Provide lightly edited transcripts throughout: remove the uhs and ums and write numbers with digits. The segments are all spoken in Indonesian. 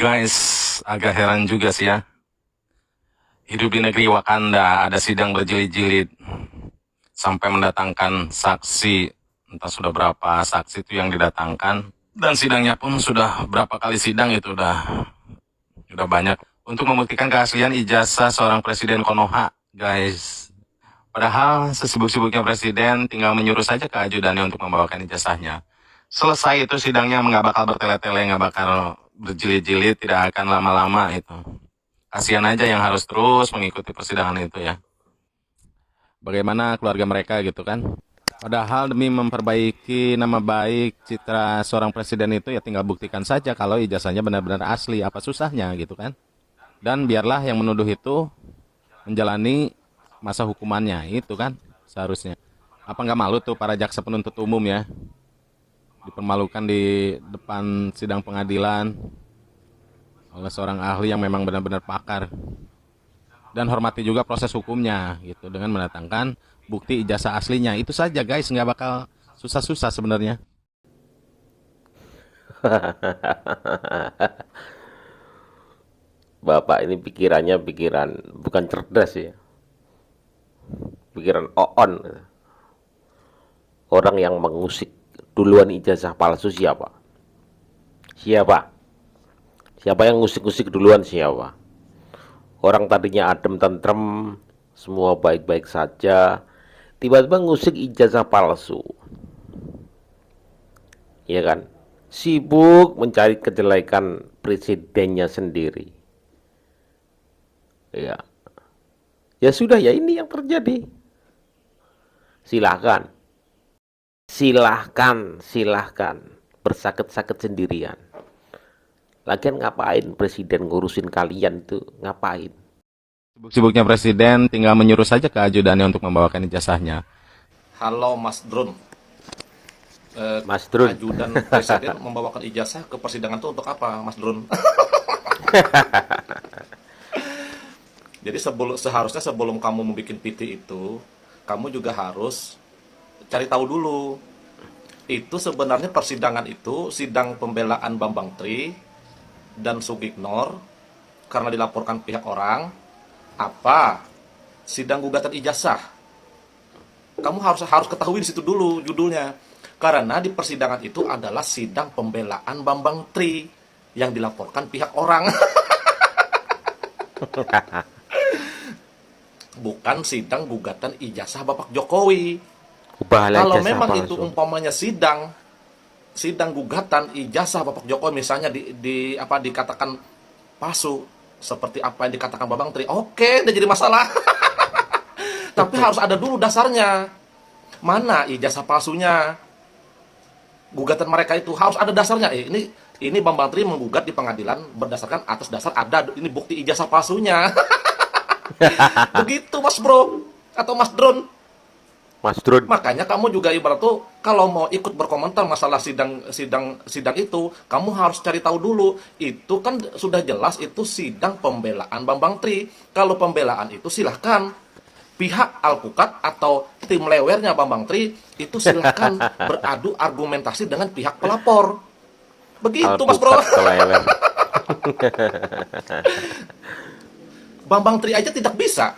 Guys, agak heran juga sih ya. Hidup di negeri Wakanda ada sidang berjilid-jilid sampai mendatangkan saksi. Entah sudah berapa saksi itu yang didatangkan. Dan sidangnya pun sudah berapa kali sidang itu udah banyak. Untuk membuktikan keaslian ijazah seorang presiden Konoha, guys. Padahal sesibuk-sibuknya presiden tinggal menyuruh saja ke ajudannya untuk membawakan ijazahnya. Selesai itu sidangnya nggak bakal bertele-tele, nggak bakal berjilid-jilid, tidak akan lama-lama itu. Kasihan aja yang harus terus mengikuti persidangan itu ya. Bagaimana keluarga mereka gitu kan. Padahal demi memperbaiki nama baik citra seorang presiden itu ya tinggal buktikan saja kalau ijazahnya benar-benar asli, apa susahnya gitu kan. Dan biarlah yang menuduh itu menjalani masa hukumannya itu kan seharusnya. Apa nggak malu tuh para jaksa penuntut umum ya, dipermalukan di depan sidang pengadilan oleh seorang ahli yang memang benar-benar pakar. Dan hormati juga proses hukumnya gitu dengan mendatangkan bukti ijazah aslinya. Itu saja guys, nggak bakal susah-susah sebenarnya. Bapak ini pikirannya pikiran bukan cerdas ya, pikiran oon. Orang yang mengusik duluan ijazah palsu siapa? Siapa? Siapa yang ngusik-ngusik duluan siapa? Orang tadinya adem tentrem, semua baik-baik saja, tiba-tiba ngusik ijazah palsu. Ya kan? Sibuk mencari kejelekan presidennya sendiri. Ya. Ya sudah, ya ini yang terjadi. Silahkan. Silahkan bersakit-sakit sendirian. Lagian ngapain presiden ngurusin kalian tuh? Ngapain? Sibuk-sibuknya presiden tinggal menyuruh saja ke ajudannya untuk membawakan ijazahnya. Halo Mas Drun. Mas Drun. Ajudan presiden membawakan ijazah ke persidangan itu untuk apa, Mas Drun? Jadi seharusnya sebelum kamu membuat PT itu, kamu juga harus cari tahu dulu. Itu sebenarnya persidangan itu sidang pembelaan Bambang Tri dan Sugignor karena dilaporkan pihak orang, apa sidang gugatan ijazah. Kamu harus ketahui di situ dulu judulnya. Karena di persidangan itu adalah sidang pembelaan Bambang Tri yang dilaporkan pihak orang. Bukan sidang gugatan ijazah Bapak Jokowi. Kalau memang itu umpamanya sidang gugatan ijazah Bapak Jokowi misalnya dikatakan palsu seperti apa yang dikatakan Bambang Tri, oke, udah jadi masalah. Tapi harus ada dulu dasarnya. Mana ijazah palsunya? Gugatan mereka itu harus ada dasarnya. Ini Bambang Tri menggugat di pengadilan berdasarkan atas dasar ada ini bukti ijazah palsunya. Begitu Mas Bro atau Mas Drone. Mas Drun. Makanya kamu juga ibarat tuh kalau mau ikut berkomentar masalah sidang itu, kamu harus cari tahu dulu. Itu kan sudah jelas itu sidang pembelaan Bambang Tri. Kalau pembelaan itu silahkan pihak alpukat atau tim lewernya Bambang Tri itu silahkan beradu argumentasi dengan pihak pelapor. Begitu Mas Bro. Bambang Tri aja tidak bisa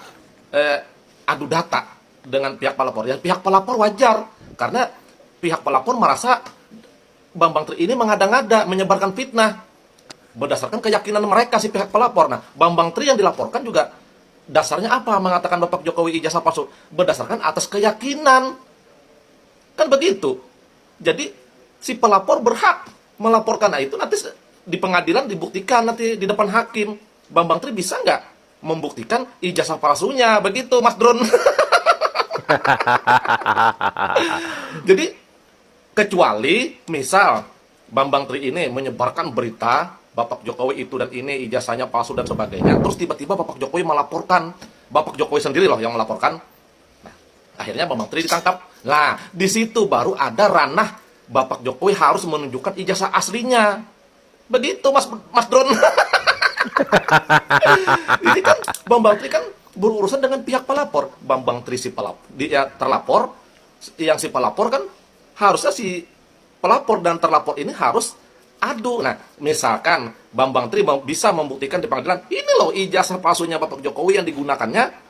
adu data dengan pihak pelapor. Ya pihak pelapor wajar karena pihak pelapor merasa Bambang Tri ini mengada-ngada, menyebarkan fitnah berdasarkan keyakinan mereka si pihak pelapor. Nah, Bambang Tri yang dilaporkan juga dasarnya apa mengatakan Bapak Jokowi ijazah palsu? Berdasarkan atas keyakinan. Kan begitu. Jadi si pelapor berhak melaporkan. Nah, itu nanti di pengadilan dibuktikan nanti di depan hakim. Bambang Tri bisa nggak membuktikan ijazah palsunya? Begitu Mas Drone. Jadi kecuali misal Bambang Tri ini menyebarkan berita Bapak Jokowi itu dan ini ijazahnya palsu dan sebagainya, terus tiba-tiba Bapak Jokowi melaporkan, Bapak Jokowi sendiri loh yang melaporkan. Nah, akhirnya Bambang Tri ditangkap. Nah, di situ baru ada ranah Bapak Jokowi harus menunjukkan ijazah aslinya. Begitu Mas Drone. Ini kan Bambang Tri kan berurusan dengan pihak pelapor. Bambang Tri si pelapor, dia terlapor, yang si pelapor kan harusnya si pelapor dan terlapor ini harus adu. Nah, misalkan Bambang Tri bisa membuktikan di pengadilan, ini loh ijazah palsunya Bapak Jokowi yang digunakannya.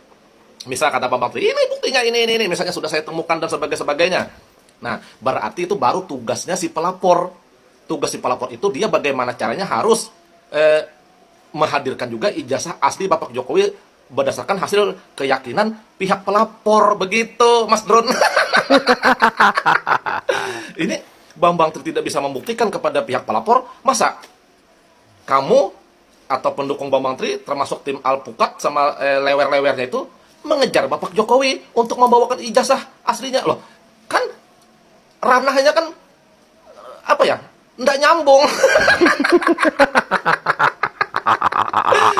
Misal kata Bambang Tri, ini buktinya ini, misalnya sudah saya temukan dan sebagainya. Nah, berarti itu baru tugasnya si pelapor. Tugas si pelapor itu dia bagaimana caranya harus menghadirkan juga ijazah asli Bapak Jokowi berdasarkan hasil keyakinan pihak pelapor, begitu Mas Drone. Ini Bambang Tri tidak bisa membuktikan kepada pihak pelapor, masa kamu atau pendukung Bambang Tri termasuk tim Alpukat sama lewer-lewernya itu mengejar Bapak Jokowi untuk membawakan ijazah aslinya loh. Kan ranahnya kan apa ya? Nggak nyambung.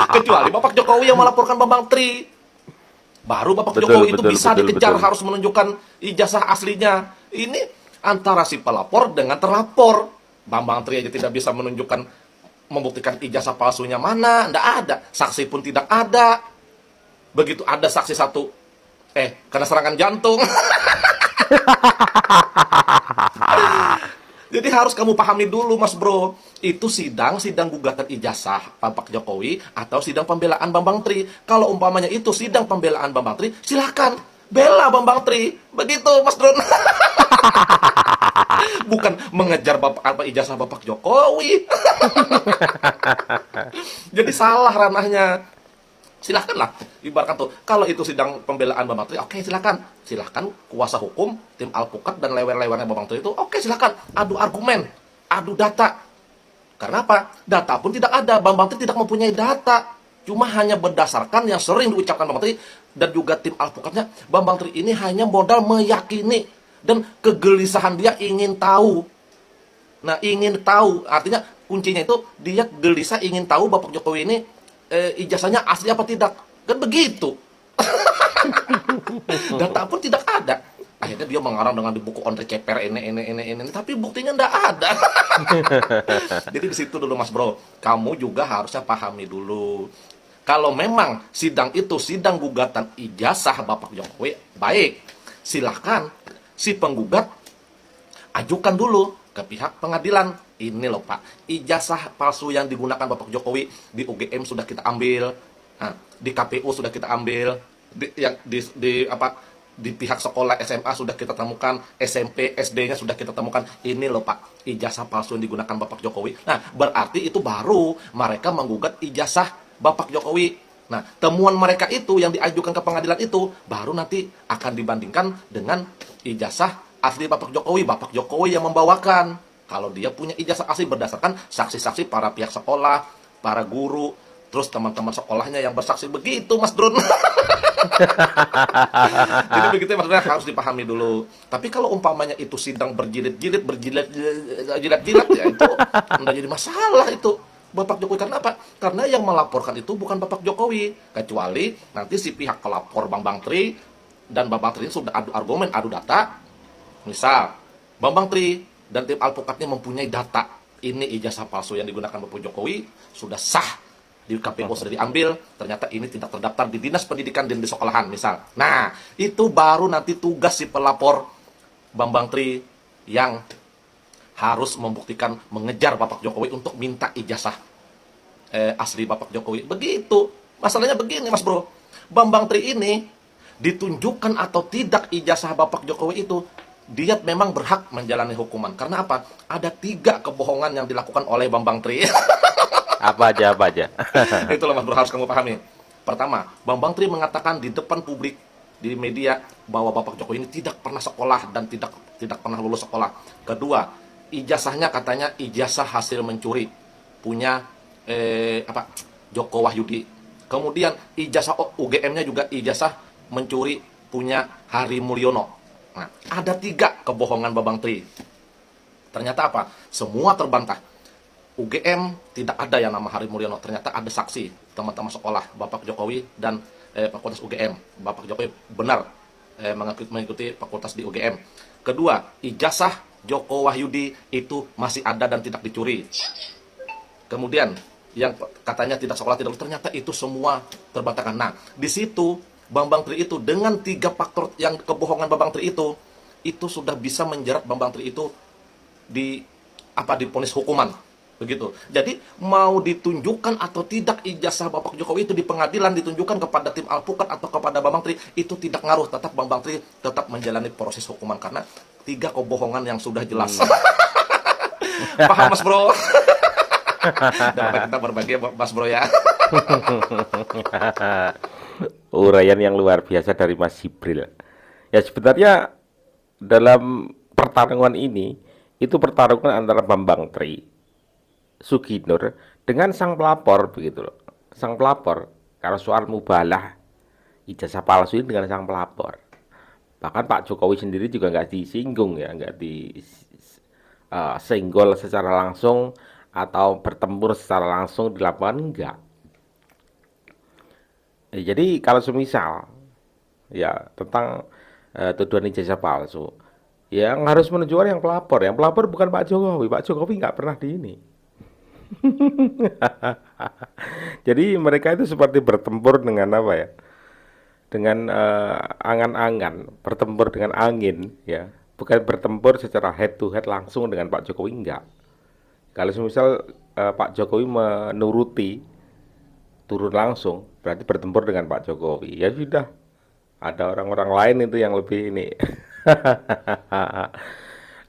Kecuali Bapak Jokowi yang melaporkan Bambang Tri. Baru Bapak Jokowi itu bisa dikejar, harus menunjukkan ijazah aslinya. Ini antara si pelapor dengan terlapor. Bambang Tri aja tidak bisa menunjukkan, membuktikan ijazah palsunya mana, nggak ada. Saksi pun tidak ada. Begitu ada saksi satu, kena serangan jantung. Jadi harus kamu pahami dulu Mas Bro, itu sidang gugatan ijazah Bapak Jokowi atau sidang pembelaan Bambang Tri. Kalau umpamanya itu sidang pembelaan Bambang Tri, silahkan bela Bambang Tri. Begitu Mas Bro. Bukan mengejar ijazah Bapak Jokowi. Jadi salah ranahnya. Silahkanlah, ibaratkan tuh, kalau itu sidang pembelaan Bambang Tri, oke silahkan kuasa hukum, tim Alpukat dan lewer-lewernya Bambang Tri itu, oke silahkan adu argumen, adu data. Karena apa? Data pun tidak ada, Bambang Tri tidak mempunyai data, cuma hanya berdasarkan yang sering diucapkan Bambang Tri dan juga tim Alpukatnya. Bambang Tri ini hanya modal meyakini dan kegelisahan dia ingin tahu. Nah, ingin tahu artinya kuncinya itu dia gelisah ingin tahu Bapak Jokowi ini ijazahnya asli apa tidak, kan begitu. Data pun tidak ada. Akhirnya dia mengarang dengan di buku on ceper ini, tapi buktinya ndak ada. Jadi di situ dulu Mas Bro, kamu juga harusnya pahami dulu. Kalau memang sidang itu sidang gugatan ijazah Bapak Jokowi, baik, silahkan si penggugat ajukan dulu ke pihak pengadilan. Ini loh Pak, ijazah palsu yang digunakan Bapak Jokowi di UGM sudah kita ambil, nah, di KPU sudah kita ambil, di pihak sekolah SMA sudah kita temukan, SMP, SD-nya sudah kita temukan. Ini loh Pak, ijazah palsu yang digunakan Bapak Jokowi. Nah, berarti itu baru mereka menggugat ijazah Bapak Jokowi. Nah, temuan mereka itu yang diajukan ke pengadilan itu baru nanti akan dibandingkan dengan ijazah asli Bapak Jokowi yang membawakan. Kalau dia punya ijazah asli berdasarkan saksi-saksi para pihak sekolah, para guru, terus teman-teman sekolahnya yang bersaksi, begitu Mas Drone. Jadi begitu maksudnya harus dipahami dulu. Tapi kalau umpamanya itu sidang berjilid-jilid ya itu enggak jadi masalah itu Bapak Jokowi. Karena apa? Karena yang melaporkan itu bukan Bapak Jokowi, kecuali nanti si pihak pelapor Bambang Tri dan Bambang Tri sudah adu argumen, adu data. Misal Bambang Tri dan tim Alpukatnya mempunyai data, ini ijazah palsu yang digunakan Bapak Jokowi sudah sah di KPU, sudah diambil, ternyata ini tidak terdaftar di Dinas Pendidikan dan di sekolahan misal. Nah, itu baru nanti tugas si pelapor Bambang Tri yang harus membuktikan, mengejar Bapak Jokowi untuk minta ijazah asli Bapak Jokowi. Begitu. Masalahnya begini Mas Bro, Bambang Tri ini ditunjukkan atau tidak ijazah Bapak Jokowi itu, dia memang berhak menjalani hukuman. Karena apa? Ada 3 kebohongan yang dilakukan oleh Bambang Tri. Apa aja? Itulah Mas Bro, harus kamu pahami. Pertama, Bambang Tri mengatakan di depan publik, di media, bahwa Bapak Jokowi ini tidak pernah sekolah dan tidak pernah lulus sekolah. Kedua, ijazahnya katanya ijazah hasil mencuri, punya Joko Wahyudi. Kemudian ijazah UGM-nya juga ijazah mencuri, punya Hari Mulyono. Nah, ada 3 kebohongan Bambang Tri. Ternyata apa? Semua terbantah. UGM tidak ada yang nama Hari Mulyono. Ternyata ada saksi teman-teman sekolah Bapak Jokowi dan Fakultas UGM. Bapak Jokowi benar mengikuti fakultas di UGM. Kedua, ijazah Joko Wahyudi itu masih ada dan tidak dicuri. Kemudian yang katanya tidak sekolah tidak lulus, ternyata itu semua terbantahkan. Nah, di situ Bambang Tri itu dengan 3 faktor yang kebohongan Bambang Tri itu sudah bisa menjerat Bambang Tri itu divonis hukuman. Begitu. Jadi mau ditunjukkan atau tidak ijazah Bapak Jokowi itu di pengadilan ditunjukkan kepada tim alpukat atau kepada Bambang Tri, itu tidak ngaruh. Tetap Bambang Tri tetap menjalani proses hukuman karena 3 kebohongan yang sudah jelas. Paham Mas Bro? Daripada kita berbagi Mas Bro ya. Uraian yang luar biasa dari Mas Jibril. Ya sebenarnya dalam pertarungan ini itu pertarungan antara Bambang Tri Suginur dengan sang pelapor begitu loh. Sang pelapor kalau soal mubalah ijazah palsu ini dengan sang pelapor. Bahkan Pak Jokowi sendiri juga nggak disinggung ya, nggak disenggol secara langsung atau bertempur secara langsung di lapangan enggak. Jadi kalau semisal ya tentang tuduhan ijazah palsu, yang harus menunjukkan yang pelapor bukan Pak Jokowi. Pak Jokowi nggak pernah di ini. Jadi mereka itu seperti bertempur dengan apa ya? Dengan angan-angan, bertempur dengan angin ya. Bukan bertempur secara head to head langsung dengan Pak Jokowi enggak. Kalau misal Pak Jokowi menuruti turun langsung, berarti bertempur dengan Pak Jokowi. Ya sudah, ada orang-orang lain itu yang lebih ini.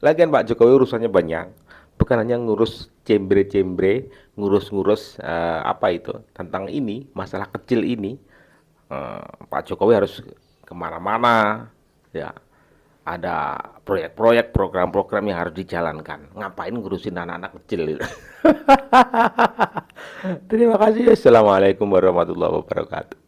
Lagian Pak Jokowi urusannya banyak, bukan hanya ngurus cembre-cembre, ngurus-ngurus apa itu tentang ini, masalah kecil ini. Pak Jokowi harus kemana-mana, ya. Ada proyek-proyek, program-program yang harus dijalankan. Ngapain ngurusin anak-anak kecil itu? Terima kasih. Assalamualaikum warahmatullahi wabarakatuh.